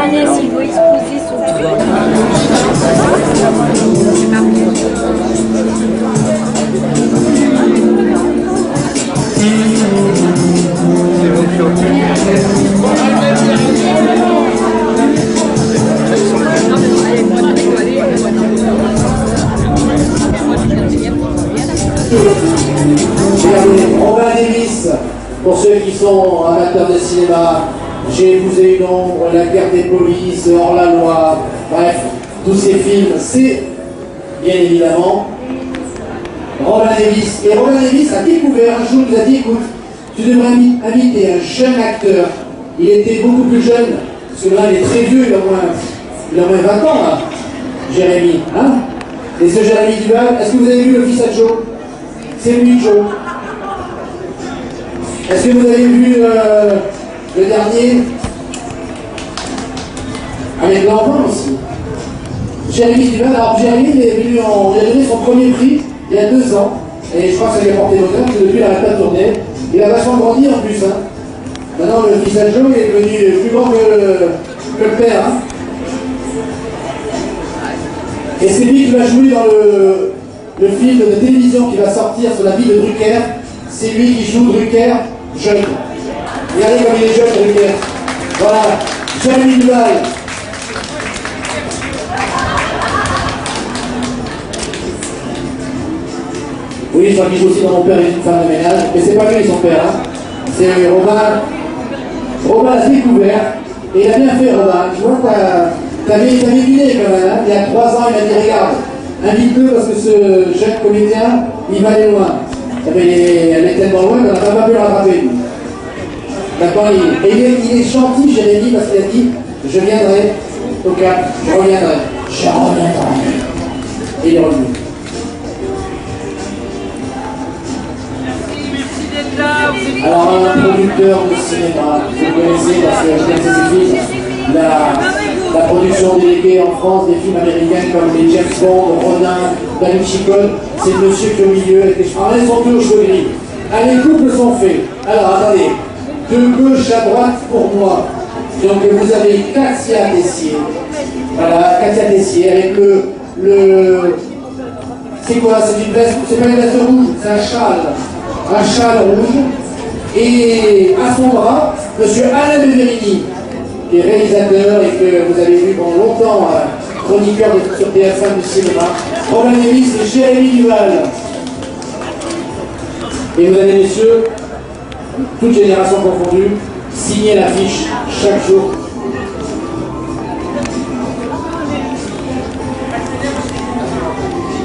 Agnès, il doit exposer son truc. Robin Davis, pour ceux qui sont amateurs de cinéma, J'ai épousé une ombre, La guerre des polices, Hors la loi, bref, tous ces films, c'est bien évidemment Robin Davis. Et Robin Davis a découvert, un jour il nous a dit, écoute, tu devrais inviter un jeune acteur. Il était beaucoup plus jeune, parce que là il est très vieux, il a au moins 20 ans là, Jérémy. Hein, et ce Jérémy Duval, est-ce que vous avez vu Le Fils à Joe? C'est lui, Joe. Est-ce que vous avez vu le dernier avec l'enfant aussi? Jérémy Duval, alors Jérémy, il a donné son premier prix il y a 2 ans, et je crois que ça lui a porté bonheur, parce que depuis il n'arrête pas de tourner. Il a vachement grandi en plus. Hein. Maintenant, Le Fils à Joe est devenu plus grand que le père. Hein. Et c'est lui qui va jouer dans le film de télévision qui va sortir sur la vie de Drucker. C'est lui qui joue Drucker jeune. Regardez comme il est jeune, Drucker. Voilà, Jérémy Duval. Oui, je crois qu'il joue aussi dans Mon père est une femme de ménage, mais c'est pas lui son père. Hein. C'est Robin. Robin l'a découvert, et il a bien fait, Robin. Tu vois, t'avais une idée quand même. Hein. Il y a 3 ans, il m'a dit, regarde, invite-le parce que ce jeune comédien, il va aller loin. Elle est tellement loin qu'on n'a pas pu le rattraper. D'accord, il est gentil, Jérémy, parce qu'il a dit, je viendrai au Cap, je reviendrai. Et il est revenu. Alors, un producteur de cinéma, vous connaissez parce que je connais ses films, la production déléguée en France des films américains comme les James Bond, Ronin, Da Vinci Code, c'est le monsieur qui est au milieu avec les cheveux. Allez, son deux cheveux gris. Allez, les couples sont faits. Alors, attendez, de gauche à droite pour moi. Donc, vous avez Katia Tessier. Voilà, Katia Tessier avec le c'est quoi? C'est une veste, c'est pas une veste rouge, c'est un châle rouge. Et à son bras, M. Alain Beverini, qui est réalisateur et que vous avez vu pendant longtemps, chroniqueur sur TF1 du cinéma. Robin Davis et Jérémy Duval. Et vous avez, messieurs, toutes générations confondues, signé l'affiche chaque jour.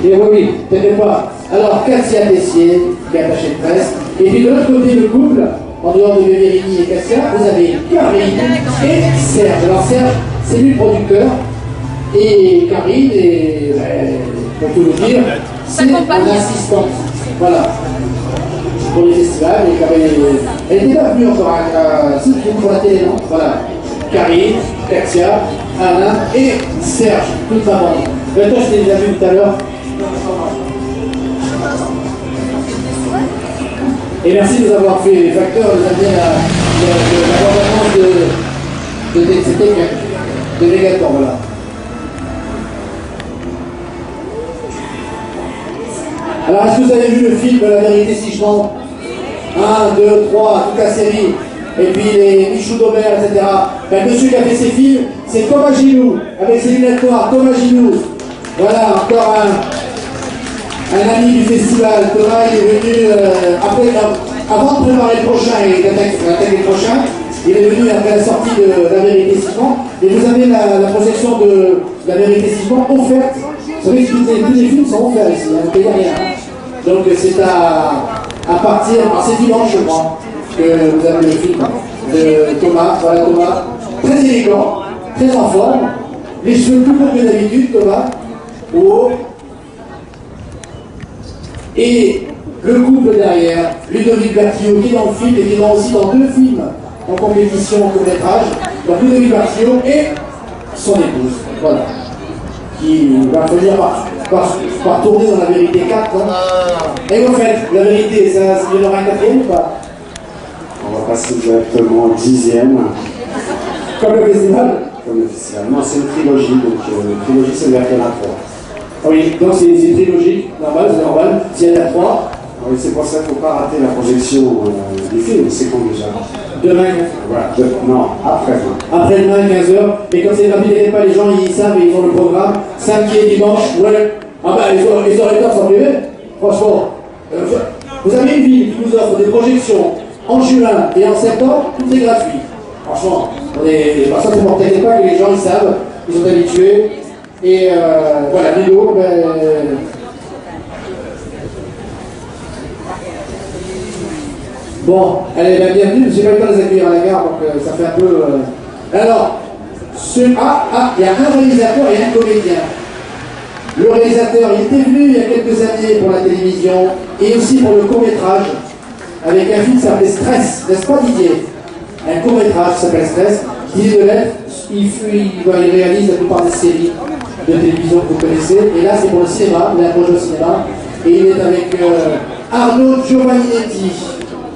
Et oui, peut-être pas. Alors, Katia Tessier, qui est attachée de presse. Et puis de l'autre côté, le couple, en dehors de Beverini et Katia, vous avez Karine et Serge. Alors Serge, c'est lui le producteur. Et Karine, pour tout vous dire, c'est mon assistante. Voilà. Pour les festivals. Elle n'était pas venue encore à si pour la télé, non? Voilà. Karine, Katia, Alain et Serge, toute ma bande. Toi, je t'ai déjà vu tout à l'heure. Et merci de nous avoir fait les facteurs, nous amener à l'abandonnement de Mégaton, voilà. Alors, est-ce que vous avez vu le film La vérité si je mens? 1, 2, 3, toute la série, et puis les Michou d'Aubert, etc. Ben, le monsieur qui a fait ces films, c'est Thomas Gilou, avec ses lunettes noires, Thomas Gilou. Voilà, encore un ami du festival. Thomas il est venu avant de préparer le prochain et d'attaquer le prochain, il est venu après la sortie de La vérité si je mens, et vous avez la projection de La vérité si je mens offerte. Vous savez que tous les films sont offerts ici, hein, vous ne payez rien. Donc c'est à partir, c'est dimanche je crois, que vous avez le film de Thomas. Voilà Thomas, très élégant, très en forme, les cheveux plus courts que d'habitude, Thomas, au haut. Et le couple derrière, Ludovic Bertillot, qui est dans le film et qui est aussi dans 2 films en compétition en court-métrage. Donc Ludovic Bertillot et son épouse, voilà, qui va venir partout. par tourner dans la vérité 4. Hein. Et en fait, la vérité, ça, il y en aura un quatrième ou pas? On va passer directement au 10e. Comme le festival? Comme le festival. Non, c'est une trilogie, donc une trilogie, c'est vers qu'il y en a 3. Oui, donc c'est une trilogie, normal, c'est normal. S'il y en a 3. Oui, c'est pour ça qu'il ne faut pas rater la projection du film. C'est quand déjà? Demain. Voilà. Non, après-demain. Après-demain, 15h. Mais quand c'est rapide, pas, les gens ils savent, ils ont le programme. Samedi et dimanche, ouais. Ah bah, les auditeurs sont privés. Franchement. Vous avez une ville qui nous offre des projections en juin et en septembre, tout est gratuit. Franchement, ça ne m'inquiétez pas que les gens ils savent, ils sont habitués. Et voilà, Lilo, ben. Bon, allez, la bienvenue, j'ai pas eu le temps de les accueillir à la gare, donc ça fait un peu... Alors, il y a un réalisateur et un comédien. Le réalisateur, il était venu il y a quelques années pour la télévision et aussi pour le court-métrage, avec un film qui s'appelait Stress, n'est-ce pas Didier? Un court-métrage qui s'appelle Stress. Didier Delette, il réalise la plupart des séries de télévision que vous connaissez, et là c'est pour le cinéma, il a un projet au cinéma, et il est avec Arnaud Giovanninetti,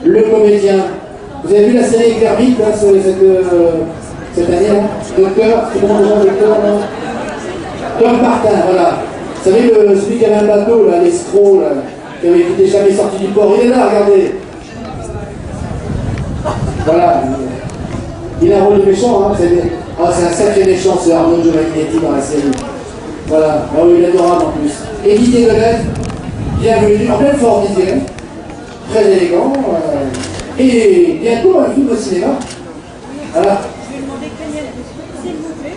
le comédien. Vous avez vu la série Kermit là, cette année, là Docteur, c'est comment le nom Docteur Tom Martin, voilà. Vous savez, celui qui avait un bateau, là, l'escroc, là, qui n'était jamais sorti du port, il est là, regardez. Voilà. Il a un rôle de méchant, hein. C'est un sacré méchant, ce Arnaud Giovanninetti dans la série. Voilà. Ah oui, il est adorable en plus. Et Didier Delette, bienvenue, en pleine forme, Didier. Très élégant. Et bientôt un film au cinéma. Voilà. Je vais demander s'il vous plaît.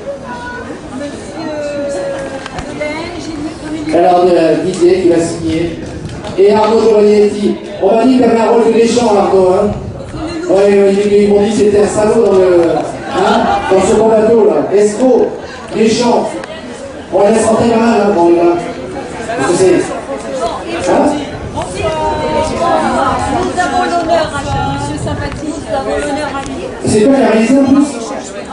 Monsieur Alors, Didier qui va signer. Et Arnaud Giovanninetti. On m'a dit qu'il avait un rôle de méchant, Arnaud. Hein. Ouais, ils m'ont dit que c'était un salaud dans ce bon bateau, là. Escroc, méchant. On va laisser rentrer la main, là, pour là. Parce que c'est. Hein? Nous avons l'honneur, monsieur sympathique, nous avons l'honneur à lui. C'est toi qui a réalisé en plus?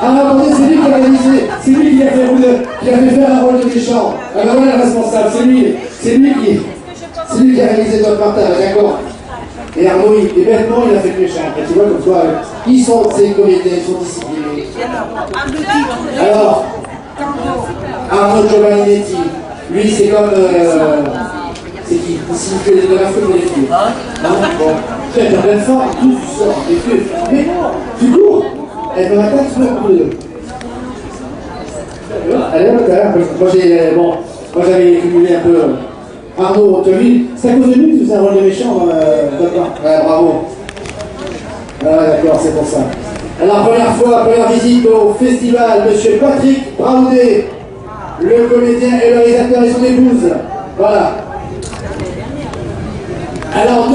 Ah, attendez, c'est lui qui a réalisé. C'est lui qui a fait faire un rôle de méchant. Ah, ben voilà le responsable, c'est lui. C'est lui qui a réalisé Tom Martin, d'accord. Et Arnaud, et bêtement, il a fait le méchant. Et tu vois, comme toi, ils sont, ces comédiens, ils sont disciplinés. Alors, Arnaud Giovanninetti, lui, c'est comme. C'est qui? Ici, il fait de la faute des filles. Non? Bon. Tu as plein de forme, tout, tu sors, et tu. Mais tu cours! Elle me rattaque sur le coup de deux. Elle est là, tout à l'heure. Moi, j'avais cumulé un peu. Arnaud, tu as vu? C'est à cause de lui que c'est un rôle de méchant, d'accord? Ouais, bravo. Ah, d'accord, c'est pour ça. Alors, première visite au festival, monsieur Patrick Braoudet, le comédien et le réalisateur et son épouse. Voilà. Alors,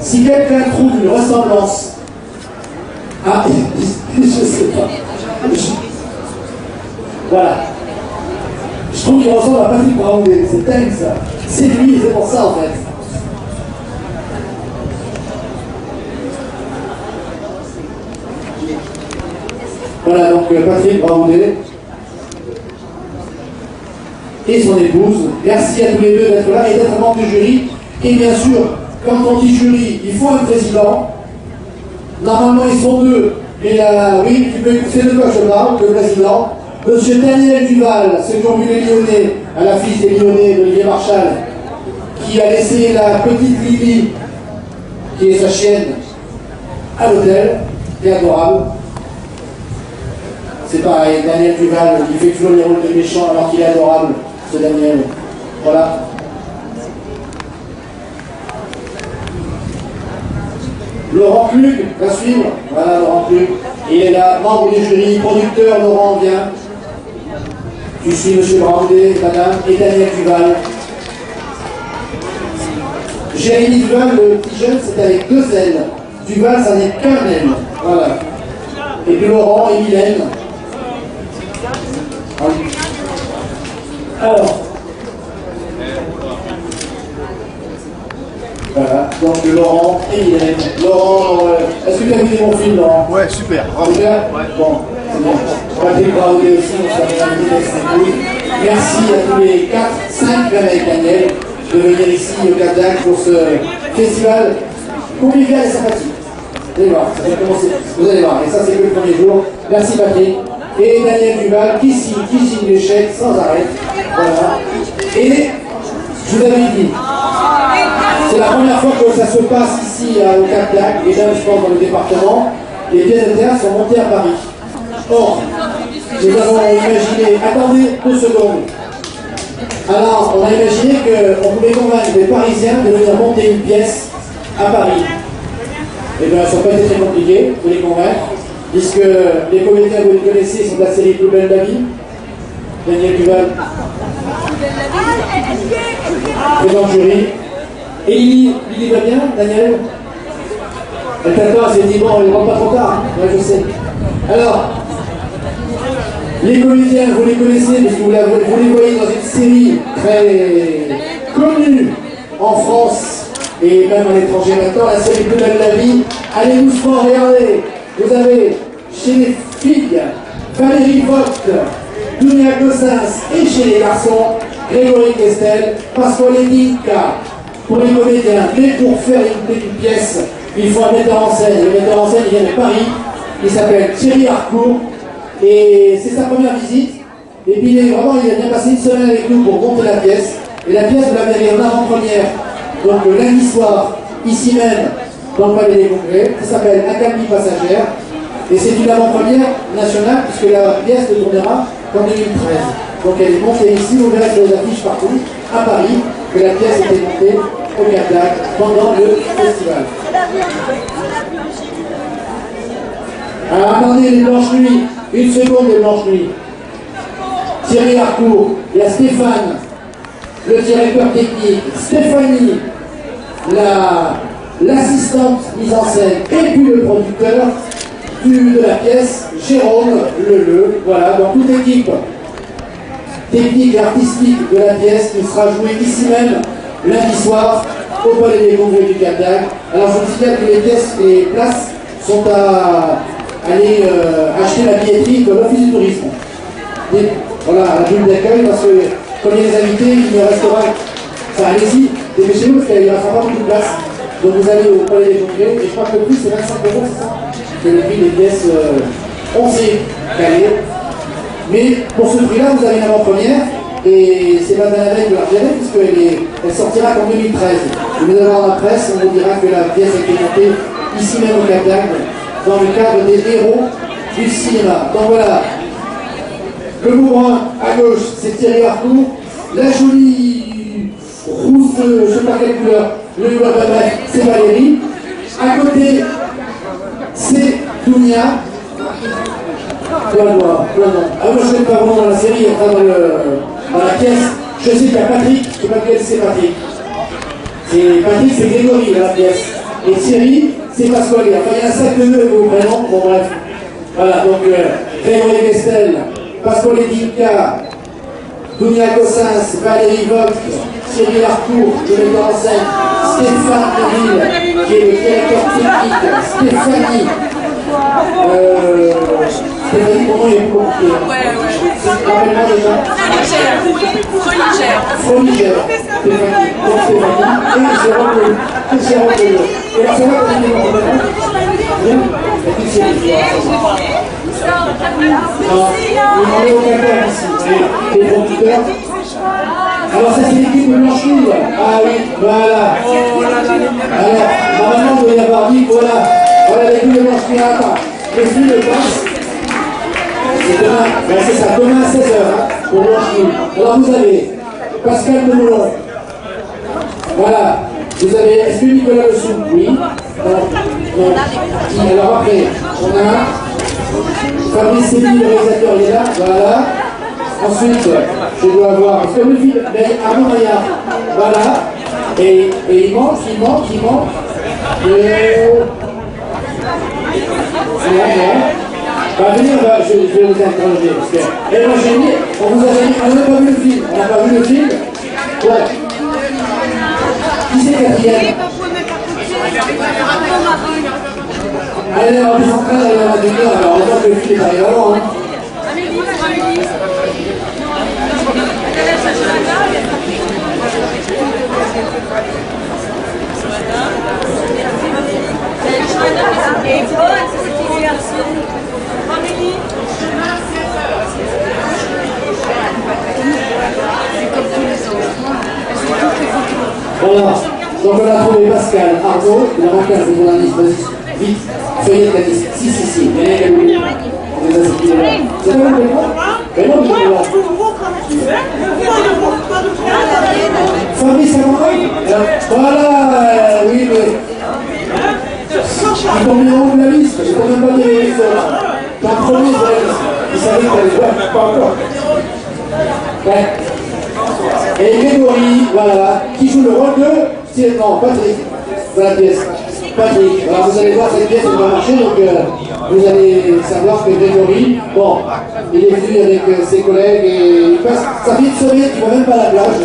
si quelqu'un trouve une ressemblance, je sais pas. Voilà. Je trouve qu'il ressemble à Patrick Braoudet, c'est dingue ça. C'est lui, c'est pour ça en fait. Voilà, donc Patrick Braoudet et son épouse. Merci à tous les deux d'être là et d'être membre du jury. Et bien sûr, quand on dit jury, il faut un président. Normalement, ils sont deux. Et là, oui, c'est de quoi je parle, le président. Monsieur Daniel Duval, ceux qui ont vu les Lyonnais, à la fille des Lyonnais d'Olivier Marchal, qui a laissé la petite Lily, qui est sa chienne, à l'hôtel, qui est adorable. C'est pareil, Daniel Duval, il fait toujours les rôles de méchant alors qu'il est adorable, ce Daniel. Voilà. Laurent Clug va suivre. Voilà, Laurent Clug. Il est là, membre du jury, producteur, Laurent vient. Tu suis M. Braoudet, madame, et Daniel Duval. Jérémy Duval, le petit jeune, c'est avec 2 L. Duval, ça n'est qu'un L. Voilà. Et puis Laurent et Mylène. Alors. Voilà, donc Laurent et Mylène. Laurent, est-ce que tu as vu mon film, Laurent? Ouais, super. Super. Ouais. Bon, c'est bon. Patrick Braoudet aussi, on s'est invité avec ses couilles. Merci à tous les 4, 5 même avec Daniel de venir ici au Cap d'Agde pour ce festival convivial et sympathique. Vous allez voir, ça va commencer. Vous allez voir, et ça c'est que le premier jour. Merci Patrick. Et Daniel Duval qui signe l'échec sans arrêt. Voilà. Et je vous avais dit, c'est la première fois que ça se passe ici au Cap d'Agde, et même je pense dans le département, les pièces de théâtre sont montées à Paris. Or, nous avons imaginé, attendez 2 secondes. Alors, on a imaginé qu'on pouvait convaincre les Parisiens de venir monter une pièce à Paris. Et bien, ça n'a pas été très compliqué de les convaincre, puisque les comédiens, vous les connaissez, sont de la série Plus belle la vie. Daniel Duval est dans le jury. Et il va bien, Daniel? Elle t'attend, elle s'est dit, bon, il ne rentre pas trop tard. Ouais, je sais. Alors, les comédiens, vous les connaissez, parce que vous les voyez dans une série très connue en France et même à l'étranger maintenant, la série Plus belle la vie. Allez doucement, regardez. Vous avez chez les filles Valérie Vogt, Dunia Gossens, et chez les garçons Grégory Kestel, Pasquale Dinka. Pour les comédiens, mais pour faire une pièce, il faut un metteur en scène. Le metteur en scène, il vient de Paris, il s'appelle Thierry Harcourt, et c'est sa première visite. Et puis il a bien passé une semaine avec nous pour monter la pièce. Et la pièce, vous la verrez en avant-première, donc le lundi soir, ici même, dans le Palais des Congrès. Ça s'appelle Académie passagère. Et c'est une avant-première nationale, puisque la pièce ne tournera qu'en 2013. Donc elle est montée ici, vous verrez sur les affiches partout, à Paris, que la pièce était montée au Cap d'Agde pendant le festival. Alors attendez les Blanches Nuits, une seconde les Blanches Nuits. Thierry Harcourt, il y a Stéphane, le directeur technique, Stéphanie, l'assistante mise en scène, et puis le producteur de la pièce, Jérôme Leleu, voilà, dans toute l'équipe technique et artistique de la pièce qui sera jouée ici même lundi soir au Palais des Congrès du Cap d'Agde. Alors je vous signale que les places sont à aller acheter la billetterie de l'Office du tourisme. Et, voilà, à la bulle d'accueil, parce que comme il y a des invités, il ne restera. Enfin, allez-y, dépêchez-vous, parce qu'il ne restera pas beaucoup de place. Donc vous allez au Palais des Congrès, et je crois que le prix c'est 25 €, c'est ça? Que le prix des pièces, on s'est calé. Mais pour ce prix-là, vous avez une avant-première, et c'est Madame Avec de l'Argérie, puisqu'elle sortira qu'en 2013. Et nous allons dans la presse, on vous dira que la pièce a été montée ici même au Cap d'Agde, dans le cadre des héros du cinéma. Donc voilà, le bourrin à gauche, c'est Thierry Harcourt, la jolie rousse, je ne sais pas quelle couleur, le bref, c'est Valérie. À côté, c'est Dunia. Plein de noir, plein de noir. Ah, moi je ne connais pas vraiment dans la série, enfin dans la pièce. Je sais qu'il y a Patrick, je ne sais pas lequel c'est Patrick. Patrick, c'est Grégory dans la pièce. Et Thierry, c'est Pasquale. Enfin, il y a 5 nœuds vos prénoms, bon bref. Voilà, donc Grégory Kestel, Pasquale Dinka, Dunia Gossens, Valérie Vogt, Thierry Harcourt, le metteur en scène, Stéphane Deville, qui est le directeur technique, Stéphanie. Stéphanie, comment il est compliqué? Rappelle-moi déjà. Fromigère. Stéphanie. Donc Stéphanie. Et Jérôme Leleu. Et alors, ça va quand il est dans le monde? Bien. Et puis c'est non, il est au Cap ici. Les producteurs. Alors ça c'est l'équipe de Blanche Nuit. Ah oui, voilà. Alors, normalement vous devez avoir dit, voilà l'équipe de Blanche Nuit. Attends, les filles le passent. C'est demain, ben c'est ça, demain à 16h, hein, pour Blanche Nuit. Alors vous avez Pascal Demoulon. Voilà. Vous avez, est-ce que Nicolas Le Soum? Oui. Non. Alors après, on a Fabrice Séville, le réalisateur, il est là. Voilà. Ensuite, je dois avoir, parce que le film, Arnaud Maillard, voilà, et il manque. Venir, je vais vous interroger, parce que, et moi j'ai dit, on n'a pas vu le film, ouais. Qui c'est quatrième? Allez, on va vous entraîner dans la demi-heure, alors on voit que le film est arrivé avant, hein. Voilà, donc on a trouvé Pascal Arnaud, il a manqué un journaliste, vas-y, vite, feuillet de la liste. Si, il y a quelqu'un. On les a sortis là. C'est pas vous, mais non, mais là. Fabrice Amandin. Voilà, oui, mais. Ils t'ont mis en haut de la liste, j'ai quand même pas dit les autres. T'es en premier sur la liste. Ils savaient que t'allais voir, pas encore. Ouais. Et Grégory, voilà, qui joue le rôle de... Non, Patrick, dans la pièce. Patrick, alors vous allez voir, cette pièce elle va marcher, donc vous allez savoir que Grégory, bon, il est venu avec ses collègues et il passe sa vie de sourire, il ne va même pas à la plage.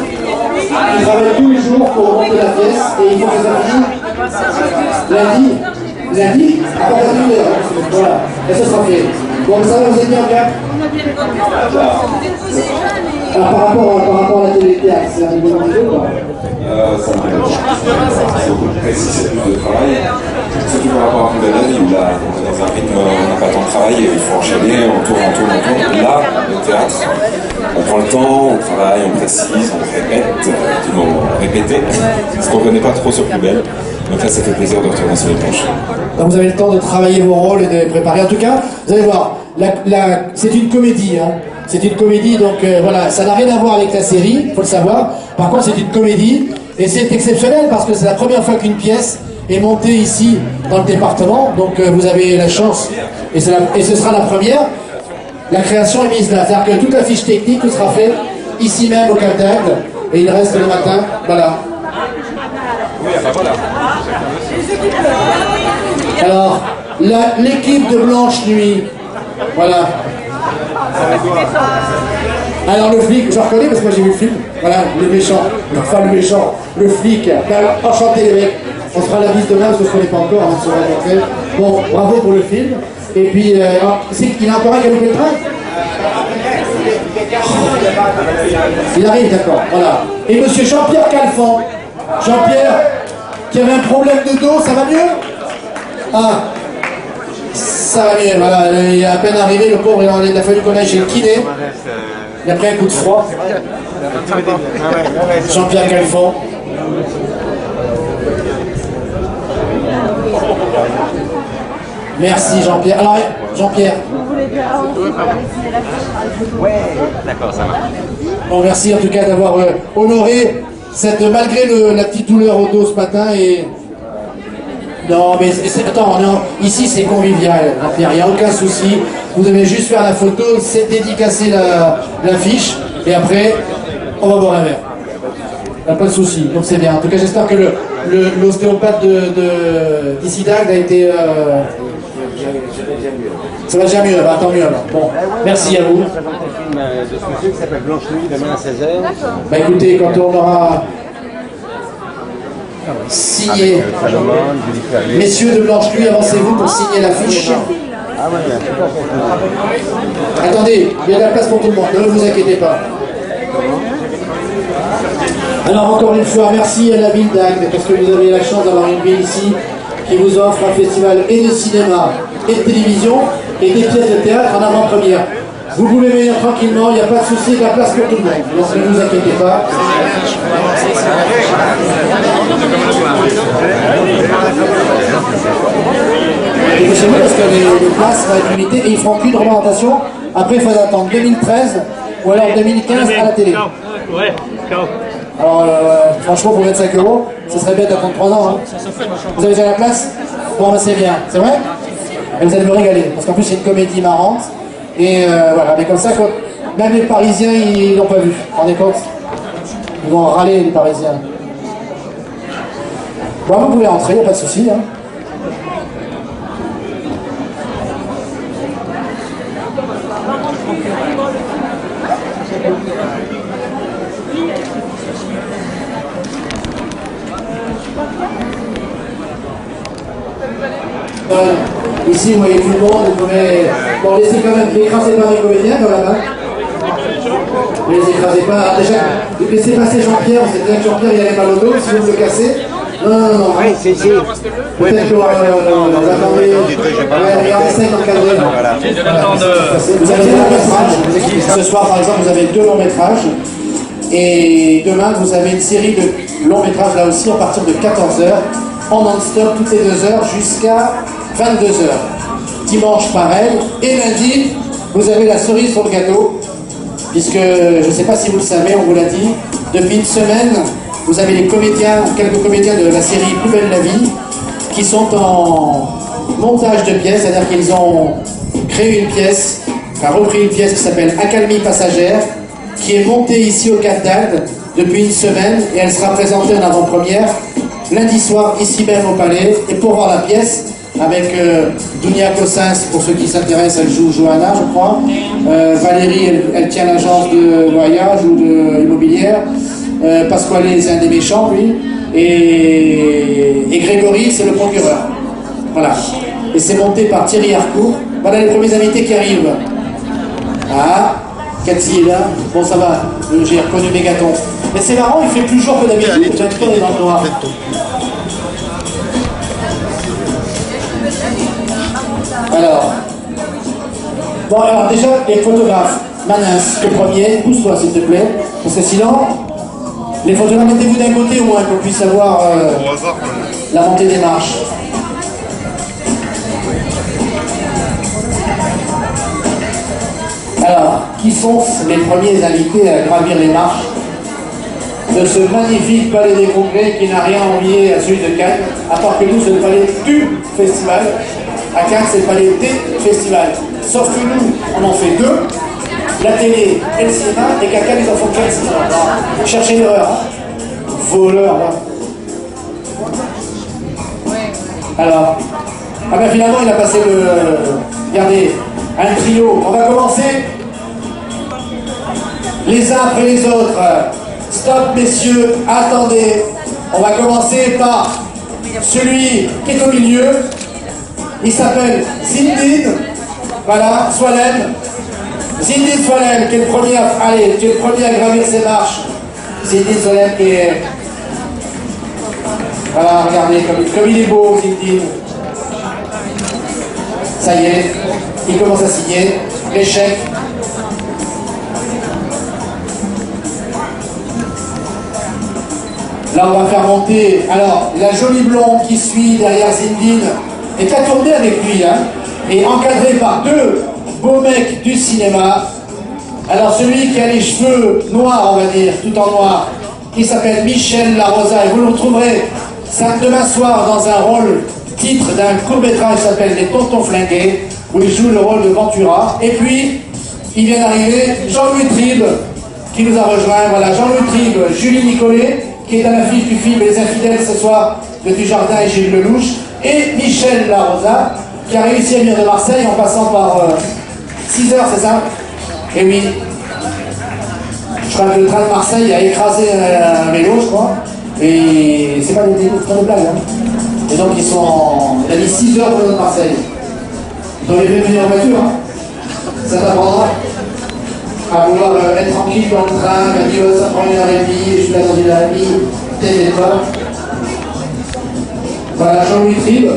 Il travaille tous les jours pour monter la pièce et il faut que ça finisse lundi, à partir de 1h. Voilà, et ça sera fait. Bon, ça va, vous êtes bien en cap? Alors, par rapport à la télé-théâtre, c'est un niveau de quoi? Ça m'arrive. C'est beaucoup plus précis, c'est plus de travail. Surtout par rapport à Kundalini, où là, on est dans un rythme, on n'a pas tant de travail, il faut enchaîner, on tourne. Là, le théâtre, on prend le temps, on travaille, on précise, on répète, du moment répéter, ce qu'on ne connaît pas trop sur Plus Belle. Donc là, ça fait plaisir de retourner sur les planches. Donc vous avez le temps de travailler vos rôles et de les préparer. En tout cas, vous allez voir, c'est une comédie. Hein. C'est une comédie, donc voilà, ça n'a rien à voir avec la série, il faut le savoir. Par contre, c'est une comédie et c'est exceptionnel parce que c'est la première fois qu'une pièce est montée ici dans le département. Donc vous avez la chance et ce sera la première. La création est mise là, c'est-à-dire que toute la fiche technique sera faite ici même au Cap d'Agde et il reste le matin, voilà. Oui, enfin voilà. Alors, l'équipe de Blanche Nuit, voilà. Alors le flic, je reconnais parce que moi j'ai vu le film, voilà, le méchant, enfin le méchant, le flic, enchanté les mecs, on se fera la bise demain parce qu'on se connaît pas encore, on se rencontrer. Bon, bravo pour le film, et puis, il a encore un qui a loupé le train. Il arrive, d'accord, voilà. Et monsieur Jean-Pierre Calfan, Jean-Pierre, qui avait un problème de dos, ça va mieux? Ah, ça va mieux, voilà, il est à peine arrivé, le pauvre, il a fallu qu'on aille chez le kiné. Il a pris un coup de froid. Jean-Pierre Calfan. Merci Jean-Pierre. Alors, Jean-Pierre. Ouais, d'accord, ça va. Bon, merci en tout cas d'avoir honoré cette, malgré la petite douleur au dos ce matin et... Non, mais attends, ici c'est convivial, hein, Pierre, il n'y a aucun souci. Vous devez juste faire la photo, c'est dédicacer l'affiche, et après, on va boire un verre. Il n'y a pas de souci, donc c'est bien. En tout cas, j'espère que l'ostéopathe d'ici d'Agde a été... Ça va déjà mieux, bah, tant mieux alors. Bon, merci à vous. Je présente un film de ce monsieur qui s'appelle Blanche Nuit, demain à 16h. Bah écoutez, quand on aura... signé. Messieurs de Blanche Nuit, avancez-vous pour signer l'affiche. Attendez, il y a de la place pour tout le monde, ne vous inquiétez pas. Alors encore une fois, merci à la ville d'Agde, parce que vous avez la chance d'avoir une ville ici qui vous offre un festival et de cinéma et de télévision et des pièces de théâtre en avant-première. Vous pouvez venir tranquillement, il n'y a pas de souci, de la place pour tout le monde. Donc ne vous inquiétez pas. Et chez vous, parce que les places vont être limitées et ils feront qu'une représentation. Après, il faudra attendre 2013 ou alors 2015 à la télé. Ouais, alors, franchement, pour 25 €, ce serait bien d'attendre 3 ans. Hein. Vous avez déjà la place? Bon, bah, c'est bien. C'est vrai? Et vous allez me régaler, parce qu'en plus, c'est une comédie marrante. Et voilà, mais comme ça, même les Parisiens, ils l'ont pas vu. Vous vous rendez compte? Ils vont râler, les Parisiens. Bon, vous pouvez rentrer, il n'y a pas de souci. Hein. Ici, vous voyez tout le monde, vous pouvez... Bon, laissez quand même l'écran, c'est pas les comédiens quand même. Hein. Ne les écrasez pas. Alors déjà, laissez passer Jean-Pierre, on sait bien que Jean-Pierre il avait mal au dos, si vous me le cassez. Non, non, non. Oui, c'est si. Peut-être que vous attendez. Regardez ça, encadré. Vous avez 2 longs métrages. Ce soir, par exemple, vous avez 2 longs métrages. Et demain, vous avez une série de longs métrages là aussi à partir de 14h, en non-stop toutes les 2 heures jusqu'à 22h. Dimanche, pareil. Et lundi, vous avez la cerise sur le gâteau. Puisque, je ne sais pas si vous le savez, on vous l'a dit, depuis une semaine, vous avez les comédiens, quelques comédiens de la série Plus belle la vie, qui sont en montage de pièces, c'est-à-dire qu'ils ont créé une pièce, enfin repris une pièce qui s'appelle Accalmie passagère, qui est montée ici au Cap d'Agde depuis une semaine, et elle sera présentée en avant-première lundi soir, ici même au Palais. Et pour voir la pièce, avec Dunia Cossins, pour ceux qui s'intéressent, elle joue Johanna, je crois. Valérie, elle tient l'agence de voyage ou de immobilière. Pasquale, c'est un des méchants, lui. Et Grégory, c'est le procureur. Voilà. Et c'est monté par Thierry Harcourt. Voilà les premiers invités qui arrivent. Ah, Cathy est là. Bon, ça va. J'ai reconnu Mégaton. Mais c'est marrant, il fait plus jour que d'habitude. J'ai l'impression qu'on est dans le noir. Alors. Bon, alors déjà, les photographes. Manins, le premier. Pousse-toi, s'il te plaît. Parce que sinon. Les photographes, mettez-vous d'un côté au moins qu'on puisse avoir la montée des marches. Alors, qui sont les premiers invités à gravir les marches de ce magnifique palais des Congrès qui n'a rien envié à celui de Cannes, à part que nous, c'est le palais du festival. À Cannes, c'est le palais des festivals. Sauf que nous, on en fait 2. La télé et le cinéma, et qu'à Cannes, ils en font 15. Cherchez l'erreur. Voleur, là. Alors, ah ben finalement, il a passé le... regardez, un trio. On va commencer les uns après les autres. Stop, messieurs, attendez. On va commencer par celui qui est au milieu. Il s'appelle Zindine. Voilà, Swalem. Zindine Swalem, qui est le premier à... Allez, tu es le premier à gravir ses marches. Zindine Swalem qui est... Voilà, regardez, comme il est beau, Zindine. Ça y est, il commence à signer. L'échec. Là, on va faire monter... Alors, la jolie blonde qui suit derrière Zindine est à tourner avec lui, hein, et encadré par 2 beaux mecs du cinéma. Alors celui qui a les cheveux noirs, on va dire, tout en noir, qui s'appelle Michel Larosa, et vous le retrouverez demain soir dans un rôle titre d'un court-métrage qui s'appelle Les Tontons Flingués, où il joue le rôle de Ventura. Et puis, il vient d'arriver Jean-Louis Tribe, qui nous a rejoint. Voilà, Jean-Louis Tribe, Julie Nicolet, qui est à l'affiche du film Les Infidèles ce soir, de Dujardin et Gilles Lelouch, et Michel Larosa, qui a réussi à venir de Marseille en passant par 6 heures, c'est ça? Et oui. Je crois que le train de Marseille a écrasé un vélo, je crois. Et c'est pas des blagues, hein. Et donc ils sont il a mis 6 heures pour venir de Marseille. Ils auraient pu venir en voiture, hein. Ça t'apprendra à vouloir être tranquille dans le train, à dire ça prend 1h30, je suis là dans 1h30, t'inquiète pas. Voilà, Jean-Louis Tribe.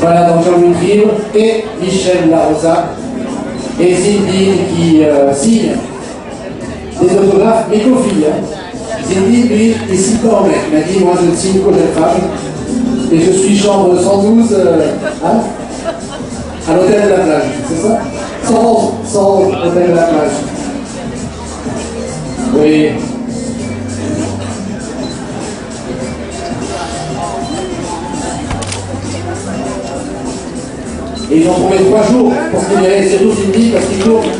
Voilà, donc Jean-Louis Tribe et Michel Larosa et Zindine qui signe des autographes, mais qu'aux filles. Hein. Zindine, lui, il signe pas en mec. Il m'a dit, moi je ne signe qu'aux jeunes femmes. Et je suis chambre 112 hein, à l'hôtel de la plage, c'est ça? 111, hôtel de la plage. Oui. Et ils ont trouvé 3 jours pour se libérer, surtout Cindy, parce qu'ils tournent.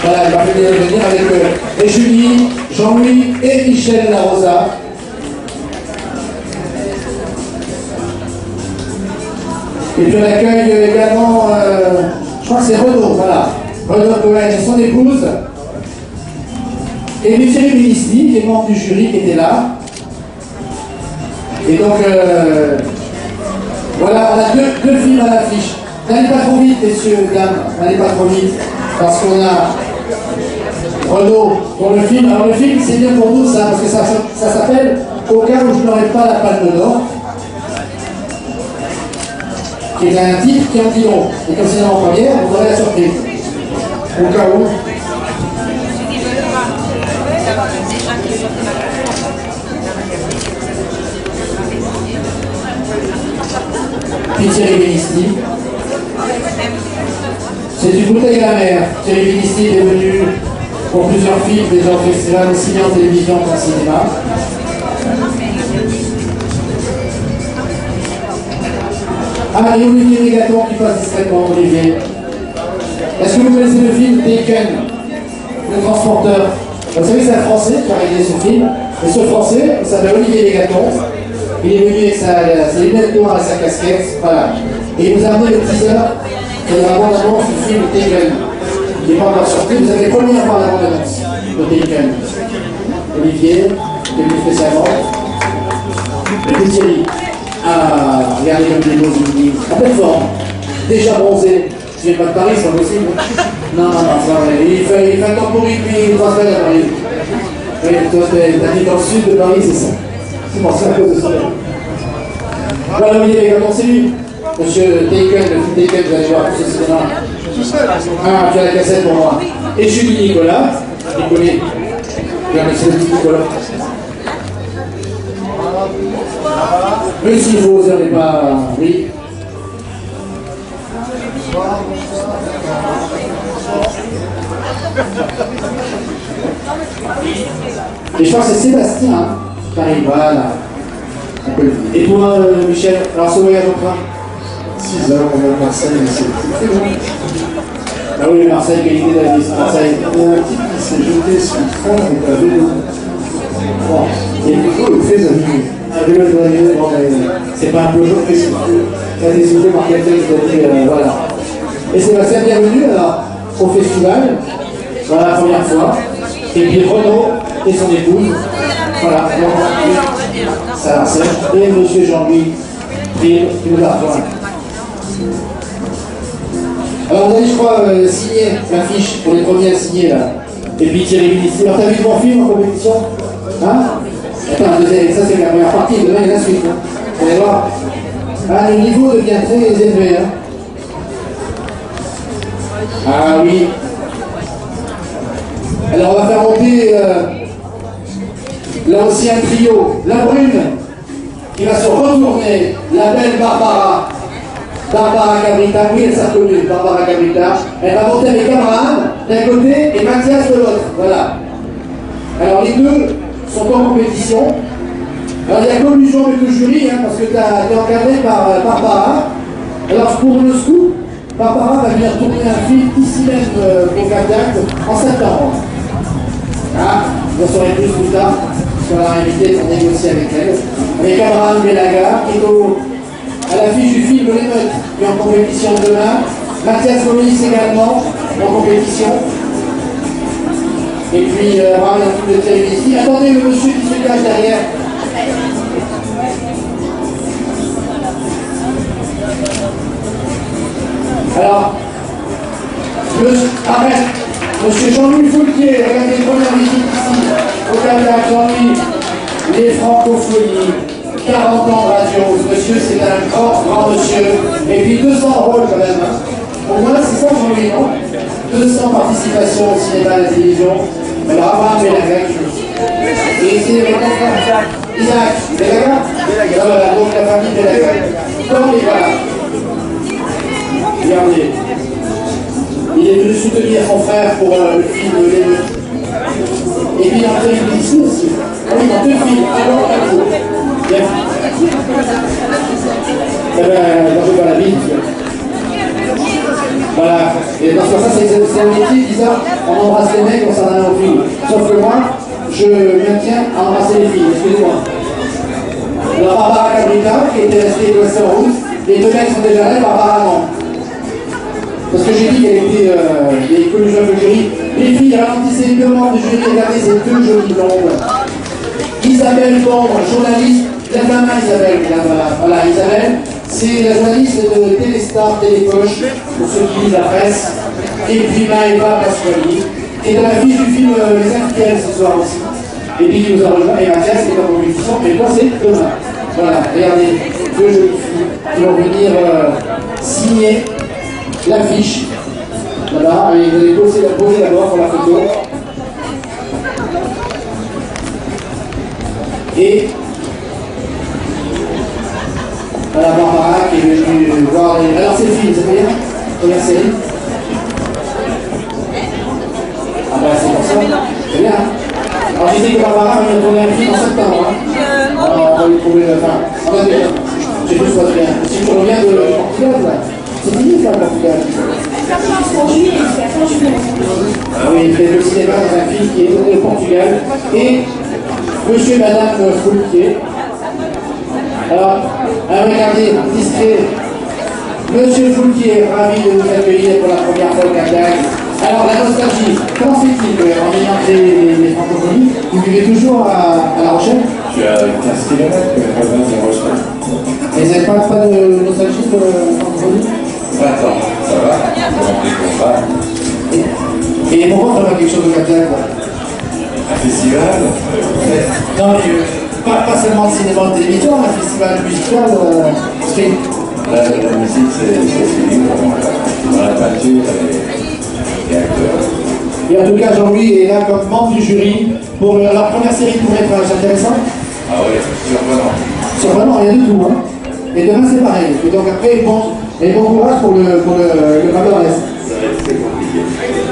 Voilà, il va venir avec et Julie, Jean-Louis et Michel Larosa. Et puis on accueille également, je crois que c'est Renaud, voilà. Renaud Cohen et son épouse. Et Thierry Ministy, qui est membre du jury, qui était là. Et donc, voilà, on a deux films à l'affiche. N'allez pas trop vite, messieurs, dames, n'allez pas trop vite, parce qu'on a Renaud pour le film. Alors le film, c'est bien pour nous, ça, parce que ça s'appelle Au cas où je n'aurais pas la Palme d'Or, qui est un titre qui en dit long. Et comme c'est en première, vous aurez la surprise. Au cas où. Puis Thierry Benisti. C'est une bouteille à la mer. Thierry Benisti est venu pour plusieurs films, déjà au festival, aussi bien en télévision qu'en cinéma. Ah, et Olivier Mégaton qui passe discrètement, Olivier. Est-ce que vous connaissez le film Taken, le transporteur? Vous savez, c'est un Français qui a réalisé ce film. Et ce Français, il s'appelle Olivier Mégaton. Il est venu avec ses lunettes noires et sa casquette. Voilà. Et il nous a amené le teaser de la bande-annonce du film Taken. Il n'est pas encore sorti. Vous avez le premier à voir la bande-annonce de Taken. Olivier, qui est venu spécialement. Et Thierry. Ah, regardez comme des beaux Zimni. En pleine forme. Déjà bronzé. Tu viens pas de Paris, c'est pas possible. Non, c'est pas vrai. Il fait un temps pourri depuis 3 semaines à Paris. Oui, toi, t'as dit dans le sud de Paris, c'est ça. C'est pour ça à cause de ça. Voilà, Olivier, comment c'est lui? Monsieur Taken, le film Taken, vous allez voir tout ce cinéma. Tout seul, ah, tu as la cassette pour moi. Et Julie Nicolas. Nicolas. J'ai un excellent Nicolas. Mais si vous n'avez pas. Oui. Et je pense que c'est Sébastien hein, qui arrive, voilà. Et toi, Michel, alors ce voyage en train 6 heures, on est à Marseille, mais c'est très long. Ah oui, Marseille, qualité de la vie, Marseille. Il y a un type qui s'est jeté sur le train avec un vélo. Bon. Et du coup, il fait amis. Un vélo de voyage, bon, c'est pas un peu jaune, mais c'est des sujets par quelqu'un qui a dit, voilà. Et Sébastien, bienvenue alors, au festival, voilà la première fois. Et puis Renaud et son épouse, voilà, ça et monsieur Jean-Louis Prime qui nous a rejoint. Alors on a dit, je crois, signer l'affiche pour les premiers à signer là. Et puis Thierry Benisti. Alors t'as vu mon film en compétition? Hein? Attends, ça c'est la première partie, demain il y a la suite. Hein. Vous allez voir. Ah, le niveau devient très élevé. Hein. Ah oui. Alors on va faire monter là aussi un trio, la brune qui va se retourner, la belle Barbara Cabrita, oui elle s'est reconnue, Barbara Cabrita, elle va monter avec Abraham d'un côté et Mathias de l'autre, voilà. Alors les deux sont en compétition, alors il y a collusion avec le jury, hein, parce que tu es encadré par Barbara, alors pour le scoop, Barbara va venir tourner un film ici même au Cadillac en septembre. Ah, vous en saurez plus tard, parce qu'on l'a invité pour négocier avec elle. Avec Abraham Belaga, qui est à l'affiche du film L'émeute, qui est en compétition demain. Mathias Moïse également, en compétition. Et puis, Abraham la de Thierry Benisti. Attendez le monsieur qui se cache derrière. Alors, monsieur Jean-Louis Foulquier, regardez les premières visites ici, au Cadillac Jean-Louis, les francophonies, 40 ans de radio, monsieur c'est un grand monsieur, et puis 200 rôles quand même, hein. Au moins c'est ça Jean-Louis, non? 200 participations au cinéma, à la télévision, alors Abraham Belaga, et c'est Isaac Belaga, voilà, donc la famille Belaga, comme les voilà. Regardez. Il est venu soutenir son frère pour le film L'émeute. Et puis dans Thierry Benisti aussi. Oui, dans 2 films, avant et après. Bien. Eh bien, dans la vie. Voilà. Et dans ce cas, c'est un métier, ils disent ça, on embrasse les mecs, on s'en a aux filles. Sauf que moi, je me tiens à embrasser les filles, excusez-moi. Alors Barbara Cabrita, qui était restée au Western Rouge, les 2 mecs sont déjà là, Barbara non. Parce que j'ai dit qu'elle était les collusions de jury. Les filles ralentissez le membre du jury, regardez ces 2 jolies blondes. Isabelle Bond, journaliste, Lève la main, Isabelle. Voilà, Isabelle, c'est la journaliste de Téléstar, Télépoche, pour ceux qui lisent la presse. Et puis Maëva Pasquali, qui est dans la fiche du film Les Infidèles ce soir aussi. Et puis qui nous a rejoint, et Mathias, qui est en compétition, mais moi c'est demain. Voilà, regardez, deux jolies filles qui vont venir signer l'affiche. Voilà, et vous allez poser d'abord pour la photo. Et voilà Barbara qui est venue voir les... Alors c'est le film, c'est bien? Première série? Ah bah c'est pour ça, c'est bien. Alors je sais que Barbara va venir tourner un film en septembre. Alors on va lui trouver la fin. En fait, j'ai tout soit bien. Si tu reviens de Portugal, là, c'est fini ça, Portugal. Ah oui, il fait le cinéma dans un film qui est tourné au Portugal. Et monsieur et madame Foulquier. Alors, regardez, discret. Monsieur Foulquier, ravi de vous accueillir pour la première fois au Canada. Alors, la nostalgie, comment fait-il en ayant les francophonies? Vous vivez toujours à La Rochelle? Je suis à 15 km, pas de La Rochelle. Et vous n'avez pas de nostalgie pour la francophonie? Attends, ça va? On va des combats. Et pourquoi on fait quelque chose au Canada? Un festival? Non, mais pas seulement le cinéma ou de télévision, un festival musical, stream. La musique, c'est libre. Dans la peinture et acteur. Et en tout cas, Jean-Louis est là comme membre du jury pour leur première série de courts-métrages. Intéressant? Ah oui, surprenant. Surprenant, rien du tout. Hein. Et demain, c'est pareil. Et donc après, bon courage pour le Grand Nord-Est. Ça va être très compliqué.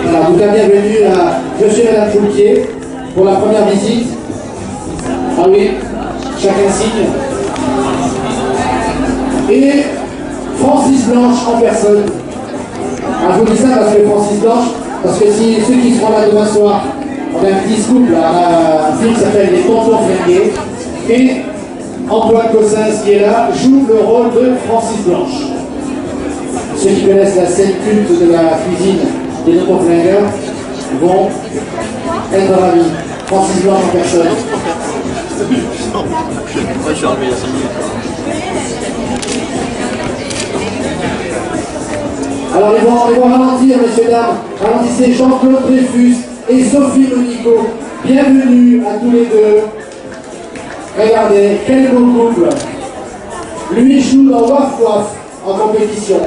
Alors, vous êtes bienvenue à Monsieur et Madame Foulquier pour la première visite. Ah oui, chacun signe. Et Francis Blanche en personne. Alors, je vous dis ça parce que Francis Blanche, parce que si ceux qui seront là demain soir, on a un petit scoop là, on a un film qui s'appelle Les Tontons Flingués. Et Antoine Cossens qui est là joue le rôle de Francis Blanche. Ceux qui connaissent la scène culte de la cuisine des Tontons Flingueurs vont être ravis. Francis Blanche en personne. Alors ils vont ralentir, messieurs, dames. Ralentissez Jean-Claude Dreyfus et Sophie Monico. Bienvenue à tous les deux. Regardez, quel beau couple. Lui joue dans Waf Waf en compétition.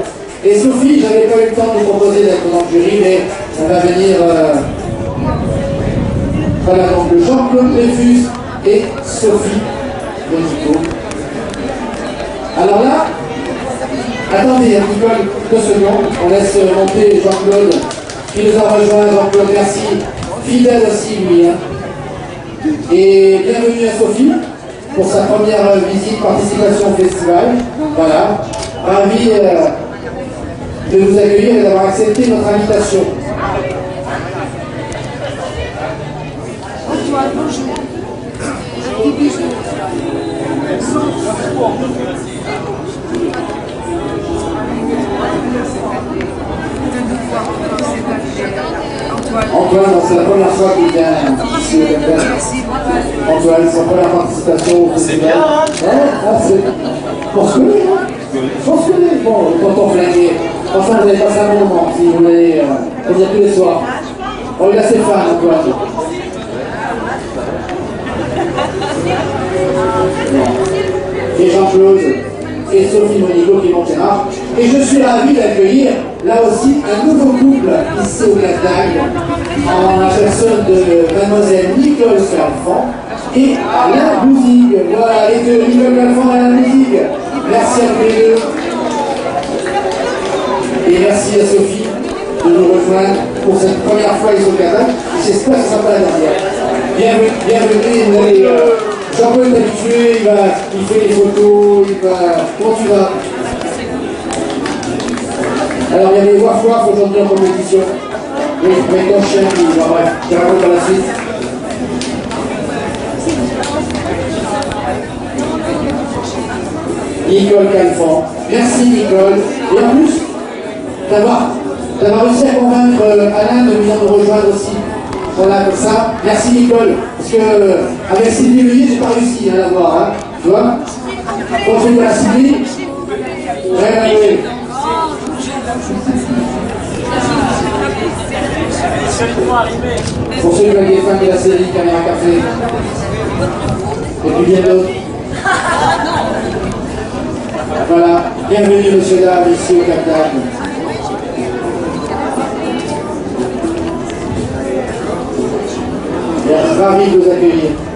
Et Sophie, j'avais pas eu le temps de lui proposer d'être dans le jury, mais on va venir... Voilà, donc Jean-Claude Dreyfus et Sophie Monico. Alors là, attendez, Nicole, 2 secondes, on laisse monter Jean-Claude qui nous a rejoint. Jean-Claude, merci, fidèle aussi lui. Hein. Et bienvenue à Sophie pour sa première visite, participation au festival. Voilà, ravi de vous accueillir et d'avoir accepté notre invitation. Antoine, c'est la première fois qu'il vient ici au Canada. Antoine, c'est sa première participation au festival. C'est bien, hein? Pour se connaître, hein? Pour se connaître. Bon, le tonton flingué. Enfin, vous allez passer un bon moment si vous voulez venir tous les soirs. Oh, il a ses fans, Antoine. Et Jean-Claude et Sophie Monico qui montent là. Et je suis ravi d'accueillir là aussi un nouveau couple ici au Canada en la personne de mademoiselle Nicole Calfan et Alain Bouzig. Voilà les deux, Nicole Calfan et Alain Bouzig. Merci à tous les deux. Et merci à Sophie de nous rejoindre pour cette première fois ici au Canada. J'espère que ce ne sera pas la dernière. Bienvenue, vous allez... Jean-Paul est habitué, il fait des photos, Comment tu vas? Alors il y a les Waf Waf aujourd'hui en compétition. Oui, avec ton chien qui bref, je raconte par la suite. Nicole Calfan. Merci Nicole. Et en plus, d'avoir réussi à convaincre Alain de venir nous rejoindre aussi. Voilà, comme ça. Merci Nicole. Parce que avec Sylvie Leuillet, j'ai pas réussi à l'avoir. Hein. Tu vois? Pour celui de la Sylvie, rien à jouer. Pour celui de la Guéfin de la série, Caméra Café. Et puis bien d'autres. Voilà, bienvenue monsieur dame ici au Cap d'Agde. Ravi de vous accueillir.